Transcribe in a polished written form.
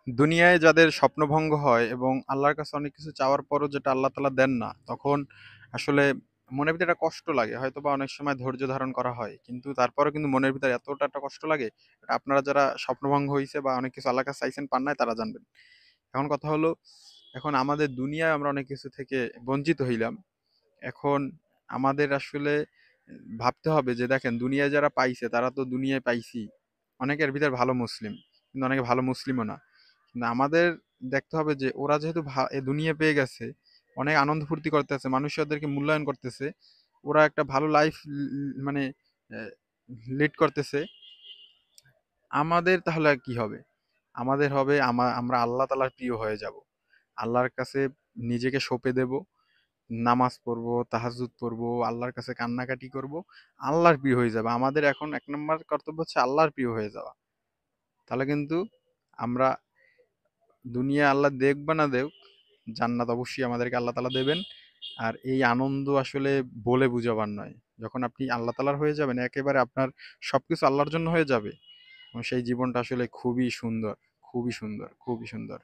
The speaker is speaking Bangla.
দুনিয়ায় যাদের স্বপ্নভঙ্গ হয় এবং আল্লাহর কাছে অনেক কিছু চাওয়ার পরও যেটা আল্লাহ তাআলা দেন না, তখন আসলে মনের ভিতরে একটা কষ্ট লাগে। হয়তোবা অনেক সময় ধৈর্য ধারণ করা হয়। কিন্তু তারপরেও কিন্তু মনের ভিতরে এতটা একটা কষ্ট লাগে, এটা আপনারা যারা স্বপ্নভঙ্গ হইছে বা অনেক কিছু আল্লাহর কাছে চাইছেন পান নাই তারা জানবেন। এখন কথা হলো, এখন আমাদের দুনিয়ায় আমরা অনেক কিছু থেকে বঞ্চিত হইলাম। এখন আমাদের আসলে ভাবতে হবে যে দেখেন দুনিয়ায় যারা পাইছে তারা তো দুনিয়ায় পাইছি। অনেকের ভিতর ভালো মুসলিম, কিন্তু অনেকে ভালো মুসলিমও না। কিন্তু আমাদের দেখতে হবে যে ওরা যেহেতু এ দুনিয়া পেয়ে গেছে, অনেক আনন্দ ফুর্তি করতেছে, মানুষ ওদেরকে মূল্যায়ন করতেছে, ওরা একটা ভালো লাইফ মানে লিড করতেছে। আমাদের তাহলে আর কি হবে? আমাদের হবে আমরা আল্লাহ তাআলার প্রিয় হয়ে যাব। আল্লাহর কাছে নিজেকে সঁপে দেব, নামাজ পড়বো, তাহাজ্জুদ পড়বো, আল্লাহর কাছে কান্নাকাটি করব, আল্লাহর প্রিয় হয়ে যাবে। আমাদের এখন ১ নাম্বার কর্তব্য হচ্ছে আল্লাহর প্রিয় হয়ে যাওয়া। তাহলে কিন্তু আমরা দুনিয়া আল্লাহ দেখ বা না দেখ, জান্নাত অবশ্যই আমাদেরকে আল্লাহ তাআলা দেবেন। আর এই আনন্দ আসলে বলে বুঝাবার নয়। যখন আপনি আল্লাহ তাআলার হয়ে যাবেন, একেবারে আপনার সবকিছু আল্লাহর জন্য হয়ে যাবে, এবং সেই জীবনটা আসলে খুবই সুন্দর, খুবই সুন্দর, খুবই সুন্দর।